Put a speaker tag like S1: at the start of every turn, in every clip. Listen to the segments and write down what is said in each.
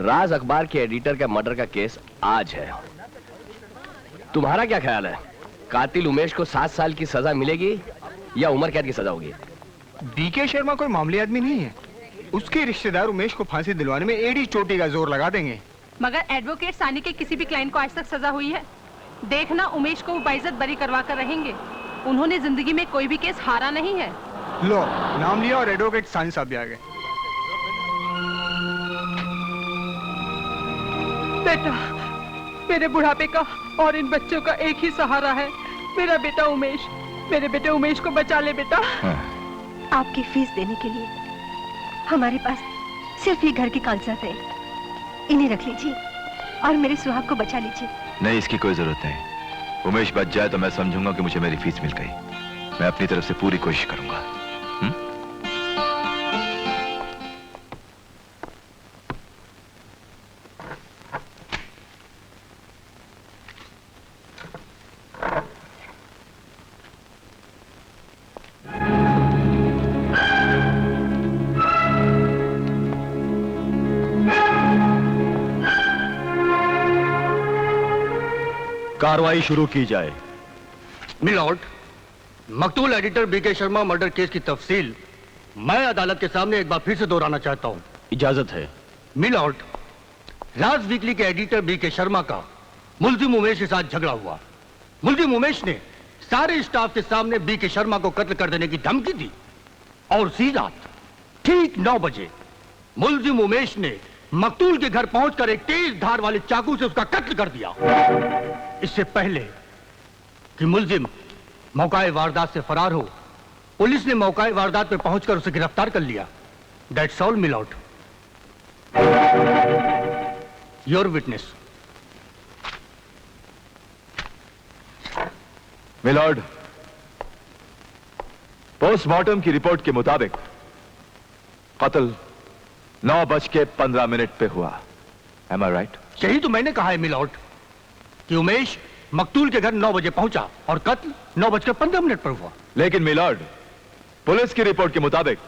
S1: राज अखबार के एडिटर का मर्डर का केस आज है। तुम्हारा क्या ख्याल है, कातिल उमेश को 7 साल की सजा मिलेगी या उम्र कैद की सजा होगी?
S2: बीके शर्मा कोई मामूली आदमी नहीं है। उसके रिश्तेदार उमेश को फांसी दिलवाने में एड़ी चोटी का जोर लगा देंगे।
S3: मगर एडवोकेट सानी के किसी भी क्लाइंट को आज तक सजा हुई है? देखना, उमेश को बाइज्जत बरी करवा कर रहेंगे। उन्होंने जिंदगी में कोई भी केस हारा नहीं है।
S2: लो, नाम लिया और एडवोकेट सानी साहब भी आ गए।
S3: बेटा, मेरे बुढ़ापे का और इन बच्चों का एक ही सहारा है, मेरा बेटा उमेश। मेरे बेटे उमेश को बचा ले बेटा।
S4: आपकी फीस देने के लिए हमारे पास सिर्फ ये घर के कागजात है, इन्हें रख लीजिए और मेरे सुहाग को बचा लीजिए।
S5: नहीं, इसकी कोई जरूरत नहीं। उमेश बच जाए तो मैं समझूंगा कि मुझे मेरी फीस मिल गई। मैं अपनी तरफ से पूरी कोशिश करूंगा।
S6: कार्रवाई शुरू की जाए।
S7: मिलॉर्ड, मकतूल editor BK Sharma murder case की तफसील मैं अदालत के सामने एक बार फिर से दोहराना चाहता हूं।
S6: इजाजत है।
S7: मिलॉर्ड, राज वीकली के एडिटर बीके शर्मा का मुल्जिम उमेश के साथ झगड़ा हुआ। मुल्जिम उमेश ने सारे स्टाफ के सामने बीके शर्मा को कत्ल कर देने की धमकी दी और उसी रात ठीक 9 बजे मुल्जिम उमेश ने मकतूल के घर पहुंचकर एक तेज धार वाले चाकू से उसका कत्ल कर दिया। इससे पहले कि मुल्जिम मौकाए वारदात से फरार हो, पुलिस ने मौकाए वारदात पे पहुंचकर उसे गिरफ्तार कर लिया। That's all milord. Your witness.
S5: Milord, postmortem की रिपोर्ट के मुताबिक कत्ल 9:15 पे हुआ। Am I right?
S7: यही तो मैंने कहा है मिलॉर्ड कि उमेश मकतूल के घर 9 बजे पहुंचा और कत्ल 9:15 पर हुआ।
S5: लेकिन मिलॉर्ड, पुलिस की रिपोर्ट के मुताबिक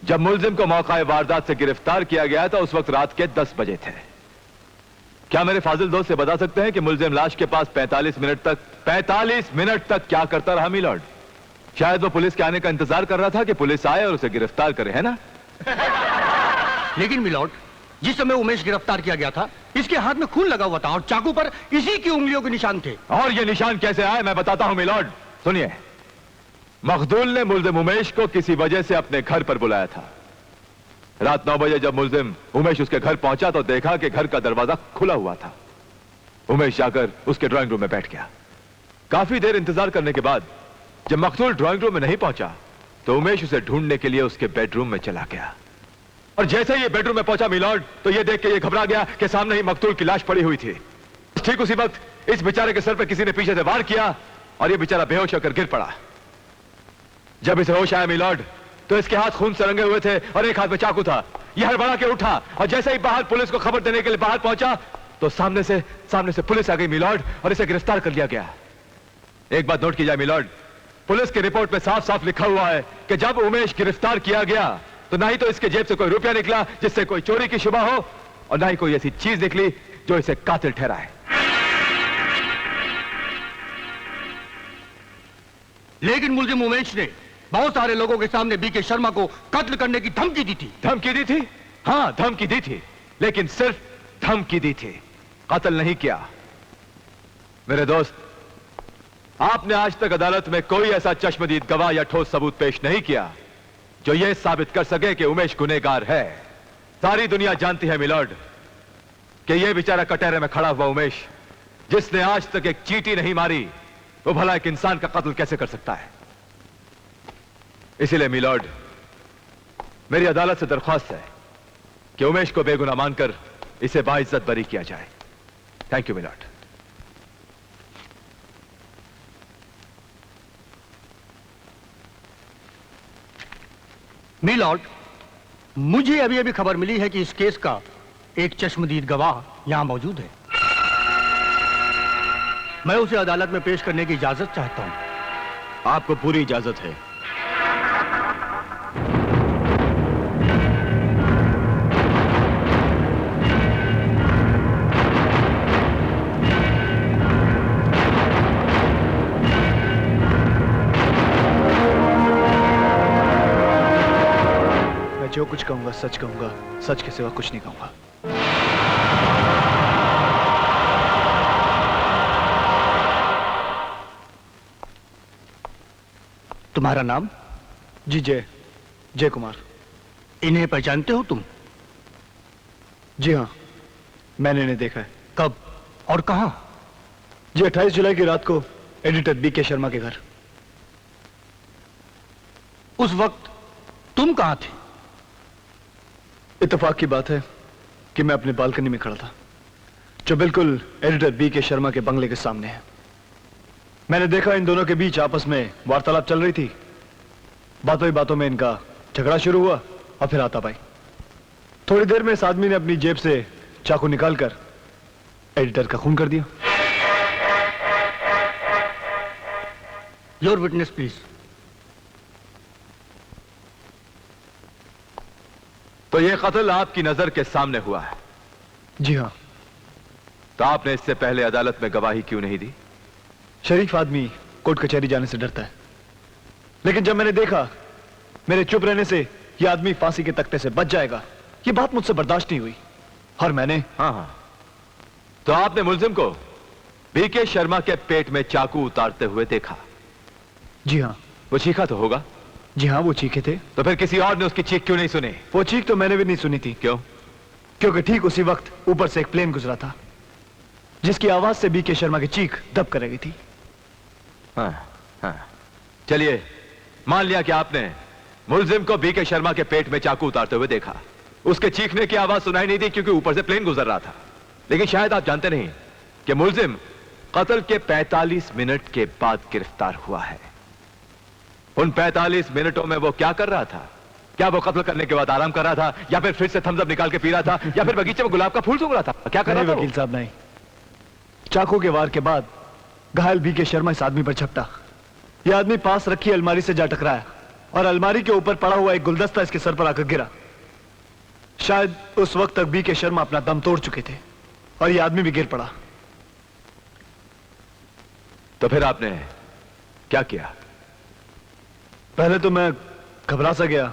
S5: जब मुल्जिम को मौका वारदात से गिरफ्तार किया गया था उस वक्त रात के 10 बजे थे। क्या मेरे फाजिल दोस्त से बता सकते हैं कि मुल्जिम लाश के पास 45 मिनट तक क्या करता रहा मिलॉर्ड? शायद वो पुलिस के आने का इंतजार कर रहा था कि पुलिस आए और उसे गिरफ्तार करे, है ना?
S7: लेकिन मिलॉर्ड, जिस समय उमेश गिरफ्तार किया गया था इसके हाथ में खून लगा हुआ था और चाकू पर इसी की उंगलियों के निशान थे।
S5: और ये निशान कैसे आए मैं बताता हूं मिलॉर्ड। सुनिए, मखदूल ने मुल्जिम उमेश को किसी वजह से अपने घर पर बुलाया था। रात 9 बजे जब मुल्जिम उमेश उसके घर पहुंचा तो देखा कि घर का दरवाजा खुला हुआ था। उमेश जाकर उसके ड्राइंग रूम में बैठ गया। काफी देर इंतजार करने के बाद जब मखदूल ड्राइंग रूम में नहीं पहुंचा तो उमेश उसे ढूंढने के लिए उसके बेडरूम में चला गया। और जैसे ही बेडरूम में पहुंचा मिलॉर्ड तो यह देख के ये घबरा गया कि सामने ही मकतूल की लाश पड़ी हुई थी। ठीक उसी वक्त इस बेचारे के सर पर किसी ने पीछे से वार किया और यह बेचारा बेहोश होकर गिर पड़ा। जब इसे होश आया मिलॉर्ड तो इसके हाथ खून से रंगे हुए थे और एक हाथ में चाकू था। यह हड़बड़ा के उठा और जैसे ही बाहर पुलिस को खबर देने के लिए बाहर पहुंचा तो सामने से पुलिस आ गई मिलॉर्ड और इसे गिरफ्तार कर लिया गया। एक बात नोट की जाए मिलॉर्ड, पुलिस की रिपोर्ट में साफ साफ लिखा हुआ है कि जब उमेश गिरफ्तार किया गया तो ना ही तो इसके जेब से कोई रुपया निकला जिससे कोई चोरी की शुबा हो और ना ही कोई ऐसी चीज निकली जो इसे कातिल ठहराए।
S7: लेकिन मुल्जिम उमेश ने बहुत सारे लोगों के सामने बीके शर्मा को कत्ल करने की धमकी दी थी।
S5: धमकी दी थी? हाँ, धमकी दी थी, लेकिन सिर्फ धमकी दी थी, कत्ल नहीं किया। मेरे दोस्त, आपने आज तक अदालत में कोई ऐसा चश्मदीद गवाह या ठोस सबूत पेश नहीं किया जो यह साबित कर सके कि उमेश गुनहगार है। सारी दुनिया जानती है मिलॉर्ड कि यह बेचारा कटहरे में खड़ा हुआ उमेश, जिसने आज तक एक चींटी नहीं मारी, वो भला एक इंसान का कत्ल कैसे कर सकता है? इसीलिए मिलॉर्ड, मेरी अदालत से दरख्वास्त है कि उमेश को बेगुनाह मानकर इसे बाइज्जत बरी किया जाए। Thank you milord.
S7: मिलॉर्ड, मुझे अभी अभी खबर मिली है कि इस केस का एक चश्मदीद गवाह यहां मौजूद है। मैं उसे अदालत में पेश करने की इजाजत चाहता हूं।
S6: आपको पूरी इजाजत है।
S8: कुछ कहूंगा सच कहूंगा, सच के सिवा कुछ नहीं कहूंगा।
S7: तुम्हारा नाम?
S8: जी जय कुमार।
S7: इन्हें पहचानते हो तुम?
S8: जी हाँ, मैंने इन्हें देखा है।
S7: कब और कहां?
S8: जी 28 जुलाई की रात को एडिटर बीके शर्मा के घर।
S7: उस वक्त तुम कहां थे?
S8: इत्तेफाक की बात है कि मैं अपने बालकनी में खड़ा था, जो बिल्कुल एडिटर बीके शर्मा के बंगले के सामने है। मैंने देखा इन दोनों के बीच आपस में वार्तालाप चल रही थी। बातों ही बातों में इनका झगड़ा शुरू हुआ और फिर हाथापाई। थोड़ी देर में इस आदमी ने अपनी जेब से चाकू निकालकर एडिटर का खून कर दिया।
S7: Your witness please.
S5: तो ये कत्ल आपकी नजर के सामने हुआ है?
S8: जी हाँ।
S5: तो आपने इससे पहले अदालत में गवाही क्यों नहीं दी?
S8: शरीफ आदमी कोर्ट कचहरी जाने से डरता है, लेकिन जब मैंने देखा मेरे चुप रहने से यह आदमी फांसी के तख्ते से बच जाएगा, यह बात मुझसे बर्दाश्त नहीं हुई और मैंने।
S5: हाँ, तो आपने मुलजिम को बीके शर्मा के पेट में चाकू उतारते हुए देखा?
S8: जी हाँ।
S5: वो चीखा तो होगा?
S8: जी हाँ, वो चीखे थे।
S5: तो फिर किसी और ने उसकी चीख क्यों नहीं सुनी?
S8: वो चीख तो मैंने भी नहीं सुनी थी।
S5: क्यों?
S8: क्योंकि ठीक उसी वक्त ऊपर से एक प्लेन गुजरा था, जिसकी आवाज से बीके शर्मा की चीख दब कर रही थी।
S5: हाँ। चलिए, मान लिया कि आपने मुलजिम को बीके शर्मा के पेट में चाकू उतारते हुए देखा। उसके चीखने की आवाज सुनाई नहीं दी क्योंकि ऊपर से प्लेन गुजर रहा था। लेकिन शायद आप जानते नहीं कि मुलजिम कत्ल के 45 मिनट के बाद गिरफ्तार हुआ है। उन 45 मिनटों में वो क्या कर रहा था? क्या वो कत्ल करने के बाद आराम कर रहा था, या फिर से थम्स अप निकाल के पी रहा था, या फिर बगीचे में गुलाब का फूल सूंघ रहा था? क्या कर रहा था?
S8: वकील साहब, नहीं। चाकू के वार के बाद घायल बीके शर्मा इस आदमी पर झपटा। यह आदमी पास रखी अलमारी से जा टकराया और अलमारी के ऊपर पड़ा हुआ एक गुलदस्ता इसके सर पर आकर गिरा। शायद उस वक्त तक बीके शर्मा अपना दम तोड़ चुके थे और यह आदमी भी गिर पड़ा।
S5: तो फिर आपने क्या किया?
S8: पहले तो मैं घबरा सा गया,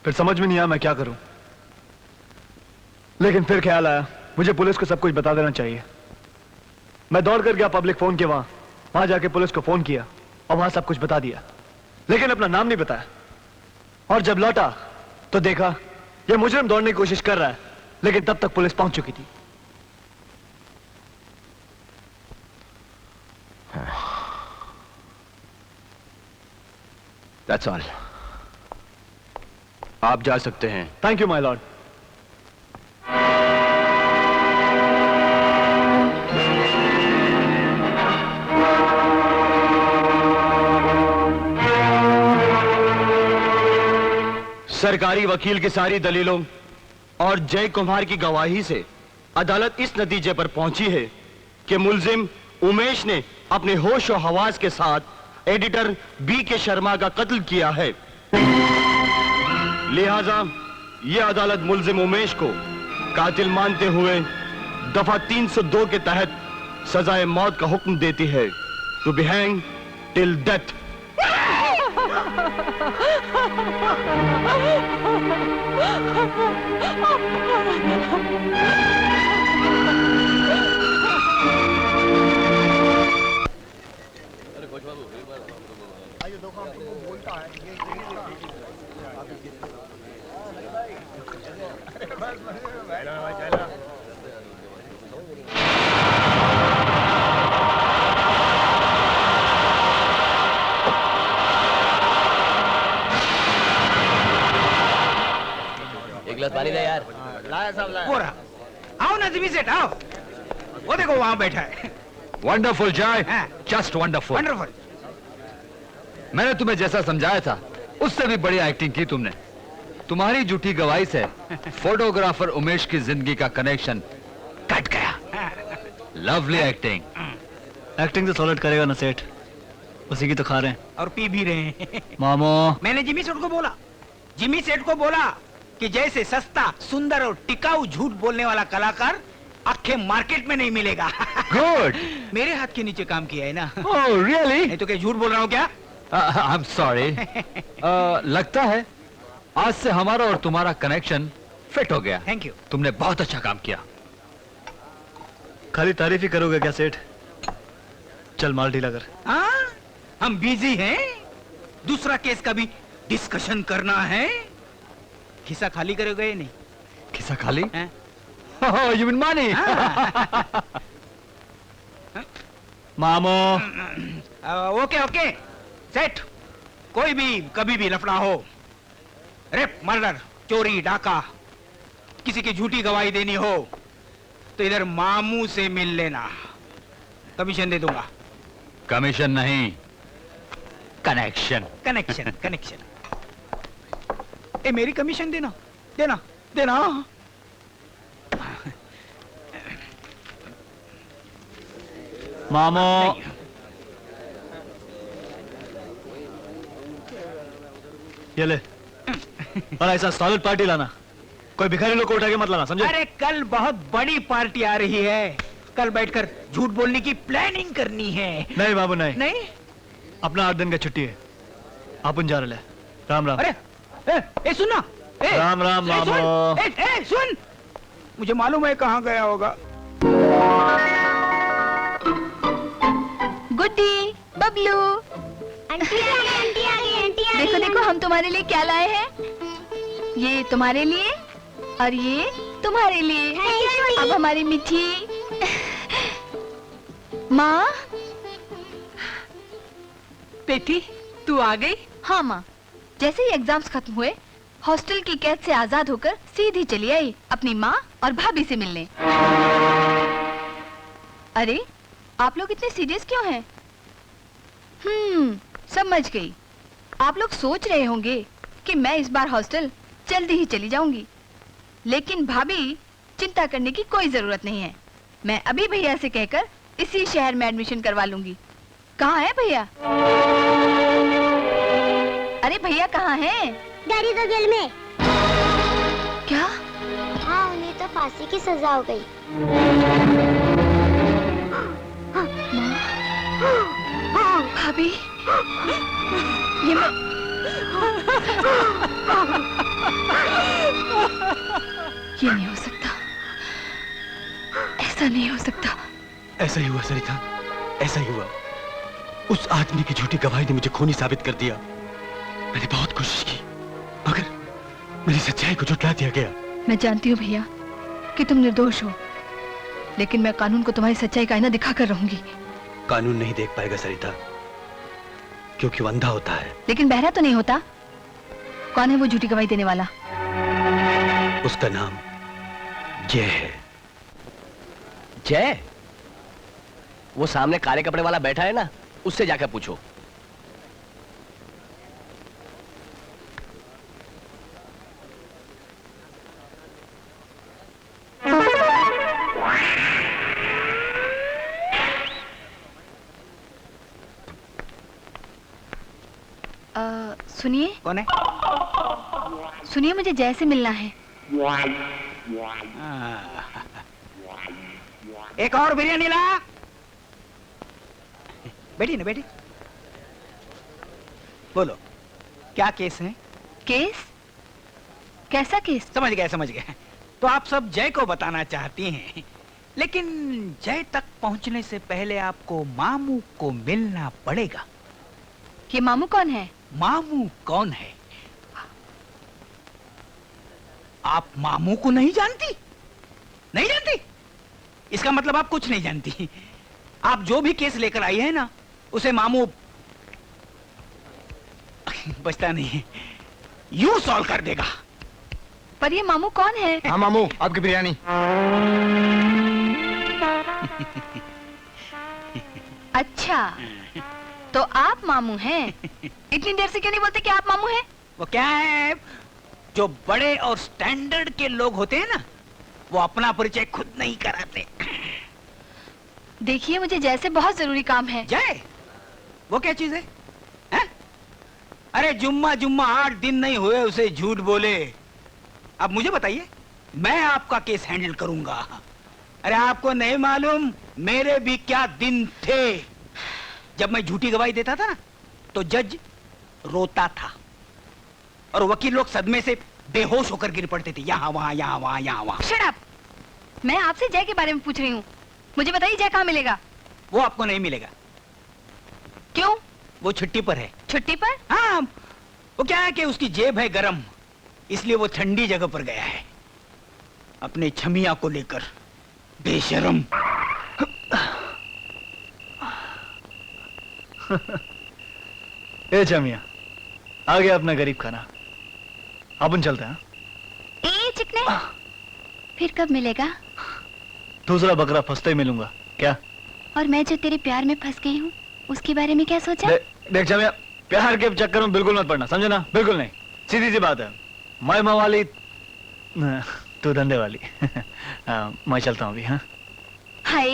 S8: फिर समझ में नहीं आया मैं क्या करूं। लेकिन फिर ख्याल आया मुझे पुलिस को सब कुछ बता देना चाहिए। मैं दौड़ कर गया पब्लिक फोन के वहां जाके पुलिस को फोन किया और वहां सब कुछ बता दिया, लेकिन अपना नाम नहीं बताया। और जब लौटा तो देखा यह मुजरिम दौड़ने की कोशिश कर रहा है, लेकिन तब तक पुलिस पहुंच चुकी थी।
S6: That's all. आप जा सकते हैं।
S8: Thank you my Lord.
S6: सरकारी वकील की सारी दलीलों और जय कुमार की गवाही से अदालत इस नतीजे पर पहुंची है कि मुलजिम उमेश ने अपने होश और हवास के साथ एडिटर बीके शर्मा का कत्ल किया है। लिहाजा यह अदालत मुलजिम उमेश को कातिल मानते हुए दफा 302 के तहत सजाए मौत का हुक्म देती है, to be hang till death.
S1: एक गिलास पानी दे यार।
S2: लाया साहब लाया। पूरा आओ ना जिमी सेठ, आओ। वो देखो वहां बैठा है।
S9: वंडरफुल जय, जस्ट वंडरफुल।
S2: वंडरफुल।
S9: मैंने तुम्हें जैसा समझाया था उससे भी बढ़िया एक्टिंग की तुमने। तुम्हारी झूठी गवाही से फोटोग्राफर उमेश की जिंदगी का कनेक्शन कट गया। Lovely acting.
S8: एक्टिंग तो सॉलिड करेगा ना सेठ, उसी की तो खा रहे हैं
S2: और पी भी रहे हैं।
S8: मामो।
S2: मैंने जिमी सेठ को बोला कि जैसे सस्ता, सुंदर और टिकाऊ झूठ बोलने वाला कलाकार आखे मार्केट में नहीं मिलेगा।
S9: गुड।
S2: मेरे हाथ के नीचे काम किया है ना।
S9: Oh really?
S2: नहीं तो क्या झूठ बोल रहा हूँ क्या?
S9: I am sorry. लगता है आज से हमारा और तुम्हारा कनेक्शन फिट हो गया।
S2: Thank you.
S9: तुमने बहुत अच्छा काम किया।
S8: खाली तारीफ ही करोगे क्या सेठ? चल माल ढीला कर।
S2: हाँ, हम बिजी हैं, दूसरा केस का भी डिस्कशन करना है। खिस्सा खाली करोगे या नहीं?
S9: खिस्सा खाली?
S2: हैं?
S9: You mean money?
S8: मामो।
S2: ओके ओके सेठ, कोई भी कभी भी लफड़ा हो, रेप, मर्डर, चोरी, डाका, किसी की झूठी गवाही देनी हो तो इधर मामू से मिल लेना, कमीशन दे दूंगा।
S9: कमीशन नहीं, कनेक्शन।
S2: Connection connection. ए मेरी कमीशन देना देना देना।
S8: मामो। ये ले। और ऐसा सॉलिड पार्टी लाना, कोई भिखारी लोग को उठा के मत लाना, समझे?
S2: अरे कल बहुत बड़ी पार्टी आ रही है, कल बैठकर झूठ बोलने की प्लानिंग करनी है।
S8: नहीं बाबू नहीं,
S2: नहीं?
S8: अपना 8 दिन का छुट्टी है, अपन जा रहे ले। राम राम।
S2: अरे ए सुनना।
S8: राम राम मामो।
S2: सुन, मुझे मालूम है कहाँ गया होगा।
S10: गुड्डी, बबलू,
S11: आंटी आ गई, आंटी आ गई, आंटी आ गई।
S10: देखो देखो हम तुम्हारे लिए क्या लाए हैं। ये तुम्हारे लिए और ये तुम्हारे लिए। अब हमारी मीठी माँ।
S3: बेटी तू आ गई?
S10: हाँ माँ, जैसे ही एग्जाम्स खत्म हुए हॉस्टल की कैद से आजाद होकर सीधी चली आई अपनी माँ और भाभी से मिलने। अरे आप लोग इतने सीरियस क्यों हैं? समझ गई। आप लोग सोच रहे होंगे कि मैं इस बार हॉस्टल जल्दी ही चली जाऊंगी, लेकिन भाभी चिंता करने की कोई जरूरत नहीं है। मैं अभी भैया से कहकर इसी शहर में एडमिशन करवा लूंगी। कहाँ है भैया? अरे भैया कहाँ हैं?
S11: डैडी तो जेल में।
S10: क्या?
S11: हाँ, उन्हें तो फांसी की सजा हो गई।
S10: भाभी, ये मैं... ये नहीं हो सकता, ऐसा नहीं हो सकता।
S6: ऐसा ही हुआ सरिता, ऐसा ही हुआ। उस आदमी की झूठी गवाही ने मुझे खूनी साबित कर दिया। मैंने बहुत कोशिश की मगर मेरी सच्चाई को झुठला दिया गया।
S10: मैं जानती हूँ भैया कि तुम निर्दोष हो, लेकिन मैं कानून को तुम्हारी सच्चाई का आईना दिखाकर रहूंगी।
S6: कानून नहीं देख पाएगा सरिता, क्योंकि वो अंधा होता है।
S10: लेकिन बहरा तो नहीं होता। कौन है वो झूठी गवाही देने वाला?
S6: उसका नाम जय है।
S1: जय? वो सामने काले कपड़े वाला बैठा है ना, उससे जाकर पूछो।
S10: सुनिए।
S2: कौन है?
S10: सुनिए, मुझे जय से मिलना है।
S2: एक और बिरयानी ला। बैठी ना, बैठी। बोलो, क्या केस है?
S10: केस? कैसा केस?
S2: समझ गए, समझ गए। तो आप सब जय को बताना चाहती हैं, लेकिन जय तक पहुंचने से पहले आपको मामू को मिलना पड़ेगा।
S10: ये मामू कौन है?
S2: मामू कौन है? आप मामू को नहीं जानती? नहीं जानती? इसका मतलब आप कुछ नहीं जानती। आप जो भी केस लेकर आई है ना, उसे मामू बचता नहीं है, यूं सॉल्व कर देगा।
S10: पर ये मामू कौन है?
S8: हाँ मामू, आपकी बिरयानी।
S10: अच्छा, तो आप मामू हैं। इतनी देर से क्यों नहीं बोलते कि आप मामू हैं?
S2: वो क्या है, जो बड़े और स्टैंडर्ड के लोग होते हैं ना, वो अपना परिचय खुद नहीं कराते।
S10: देखिए, मुझे जैसे बहुत जरूरी काम है।
S2: जय? वो क्या चीज है? हैं? अरे जुम्मा 8 दिन नहीं हुए उसे झूठ बोले। अब मुझे बताइए, मैं आपका केस हैंडल करूंगा। अरे आपको नहीं मालूम मेरे भी क्या दिन थे। जब मैं झूठी गवाही देता था ना, तो जज रोता था। और वकील लोग सदमे से बेहोश होकर गिर पड़ते थे, यहाँ वहाँ यहाँ वहाँ यहाँ वहाँ।
S10: Shut up! मैं आपसे जय के बारे में पूछ रही हूँ। मुझे बताइए जय कहाँ मिलेगा?
S2: वो आपको नहीं मिलेगा।
S10: क्यों?
S2: वो छुट्टी पर है।
S10: छुट्टी पर?
S2: हाँ, वो क्या है कि उसकी जेब है गरम, इसलिए वो ठंडी जगह पर गया है अपने छमिया को लेकर। बेशरम।
S8: ए जमिया, आ गया अपना गरीब खाना। अपन चलते हैं।
S10: ए चिकने, फिर कब मिलेगा?
S8: दूसरा बकरा फंसते ही मिलूंगा। क्या?
S10: और मैं जो तेरे प्यार में फंस गई हूँ, उसके बारे में क्या सोचा?
S8: देख जमिया, प्यार के चक्कर में बिल्कुल मत पड़ना, समझे ना? बिल्कुल नहीं, सीधी सी बात है। मैं वाली, तू धंधे वाली। मैं चलता हूँ अभी। हाँ
S10: हाय,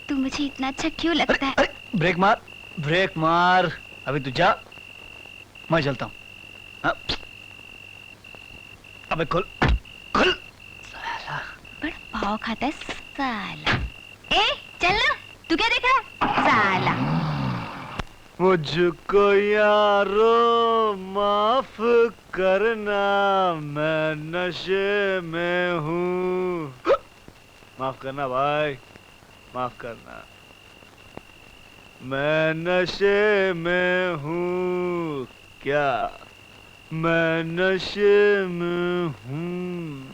S10: तू मुझे इतना अच्छा क्यों लगता है?
S8: अरे ब्रेक मार, ब्रेक मार। अभी तू जा, मैं चलता हूँ। हाँ? अबे खुल खुल।
S10: बड़ा भाव खाता है साला। ए चल ना, तू क्या देख रहा है साला?
S8: मुझको यारो माफ करना, मैं नशे में हूँ। माफ करना भाई, माफ करना। मैं नशे में हूँ। क्या? मैं नशे में हूँ।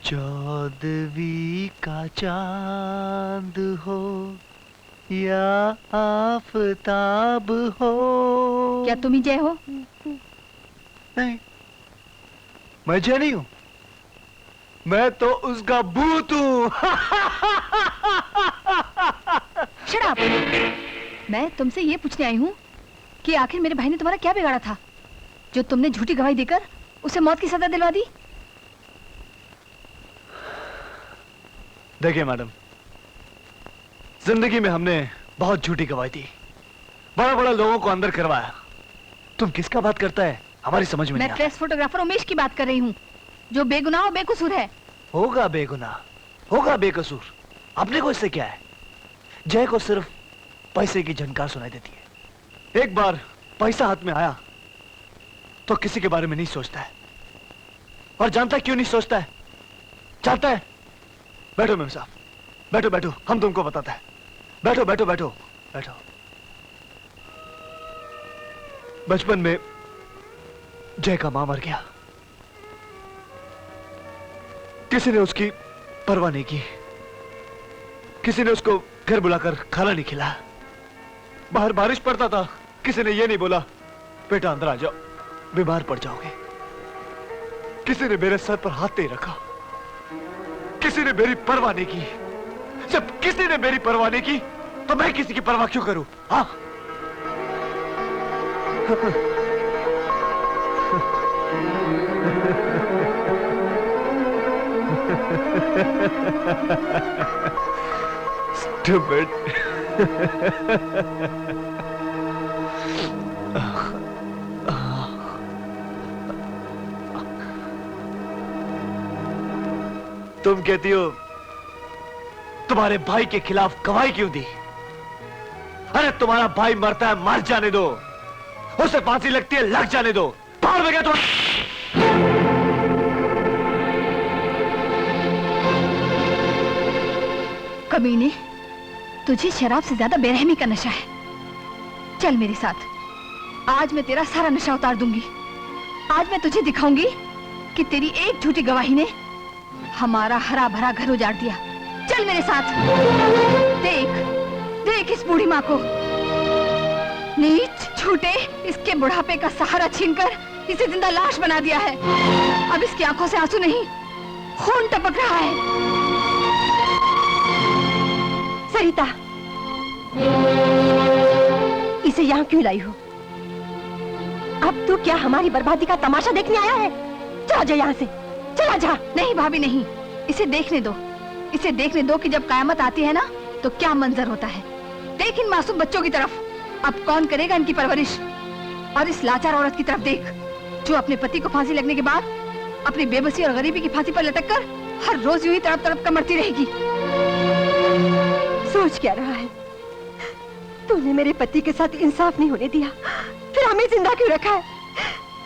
S8: चौदवी का चांद हो या आफताब हो।
S10: क्या तुम ही जय हो?
S8: नहीं, मैं जय नहीं हूं, मैं तो उसका भूत हूं।
S10: Shut up! मैं तुमसे ये पूछने आई हूँ कि आखिर मेरे भाई ने तुम्हारा क्या बिगाड़ा था जो तुमने झूठी गवाही देकर उसे मौत की सजा दिलवा दी?
S8: देखिए मैडम, जिंदगी में हमने बहुत झूठी गवाही दी, बड़ा बड़ा लोगों को अंदर करवाया। तुम किसका बात करता है, हमारी समझ में नहीं
S10: मैं
S8: आता।
S10: प्रेस फोटोग्राफर उमेश की बात कर रही हूँ, जो बेगुनाह और बेकसूर है।
S8: होगा बेगुनाह, होगा बेकसूर, अपने को इससे क्या है? जय को सिर्फ पैसे की झनकार सुनाई देती है। एक बार पैसा हाथ में आया तो किसी के बारे में नहीं सोचता है। और जानता है क्यों नहीं सोचता है? जानता है? बैठो मेम साहब, बैठो बैठो, हम तुमको बताते हैं। बैठो बैठो बैठो बैठो। बचपन में जय का मां मर गया, किसी ने उसकी परवाह नहीं की, किसी ने उसको घर बुलाकर खाना नहीं खिलाया। बाहर बारिश पड़ता था, किसी ने यह नहीं बोला बेटा अंदर आ जाओ, बीमार पड़ जाओगे। किसी ने मेरे सर पर हाथ नहीं रखा, किसी ने मेरी परवाह नहीं की। जब किसी ने मेरी परवाह नहीं की तो मैं किसी की परवाह क्यों करूं? हाँ? Stupid. तुम कहती हो तुम्हारे भाई के खिलाफ गवाही क्यों दी? अरे तुम्हारा भाई मरता है, मर जाने दो, उसे फांसी लगती है, लग जाने दो। बाहर में गया तो
S10: कमीने, तुझे शराब से ज्यादा बेरहमी का नशा है। चल मेरे साथ, आज मैं तेरा सारा नशा उतार दूंगी। आज मैं तुझे दिखाऊंगी कि तेरी एक झूठी गवाही ने हमारा हरा भरा घर उजाड़ दिया। चल मेरे साथ। देख देख इस बूढ़ी माँ को, नीच झूठे इसके बुढ़ापे का सहारा छीनकर इसे जिंदा लाश बना दिया है। अब इसकी आंखों से आंसू नहीं, खून टपक रहा है।
S4: सरिता, इसे यहाँ क्यों लाई हो? अब तू क्या हमारी बर्बादी का तमाशा देखने आया है? चला जा यहाँ से, चला जा।
S10: नहीं भाभी नहीं, इसे देखने दो, इसे देखने दो कि जब कयामत आती है ना तो क्या मंजर होता है। देख इन मासूम बच्चों की तरफ, अब कौन करेगा इनकी परवरिश? और इस लाचार औरत की तरफ देख, जो अपने पति को फांसी लगने के बाद अपनी बेबसी और गरीबी की फांसी पर लटक कर हर रोज यूं ही तड़प तड़प कर मरती रहेगी।
S4: सोच क्या रहा है? तूने मेरे पति के साथ इंसाफ नहीं होने दिया, फिर हमें जिंदा क्यों रखा है?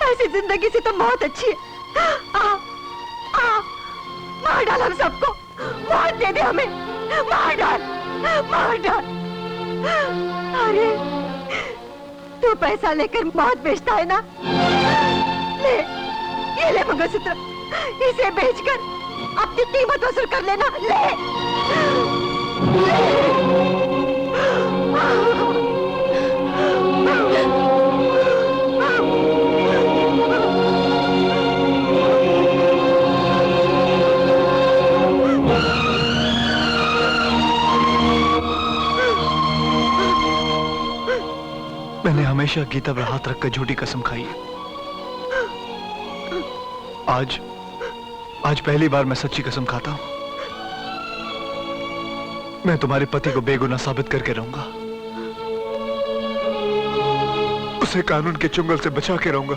S4: ऐसी जिंदगी से तो मौत अच्छी है। आ, मार डाल हम सबको, मौत दे दे हमें, मार डाल, मार डाल। अरे तू पैसा लेकर मौत बेचता है ना? ले, ये ले मंगलसूत्र, इसे बेचकर अपनी कीमत वसूल कर लेना।
S8: मैंने हमेशा गीता पर हाथ रखकर झूठी कसम खाई है। आज पहली बार मैं सच्ची कसम खाता हूं। मैं तुम्हारे पति को बेगुनाह साबित करके रहूंगा, उसे कानून के चुंगल से बचा के रहूंगा,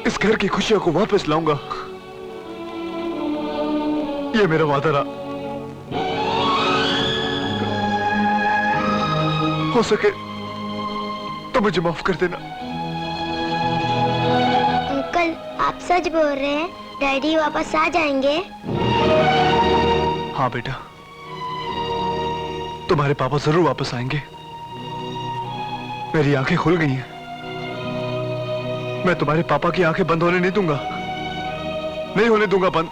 S8: इस घर की खुशियों को वापस लाऊंगा। ये मेरा वादा रहा। हो सके तो मुझे माफ कर देना।
S11: अंकल, आप सच बोल रहे हैं? डैडी वापस आ जाएंगे?
S8: हाँ बेटा, तुम्हारे पापा जरूर वापस आएंगे। मेरी आंखें खुल गई हैं। मैं तुम्हारे पापा की आंखें बंद होने नहीं दूंगा, नहीं होने दूंगा बंद।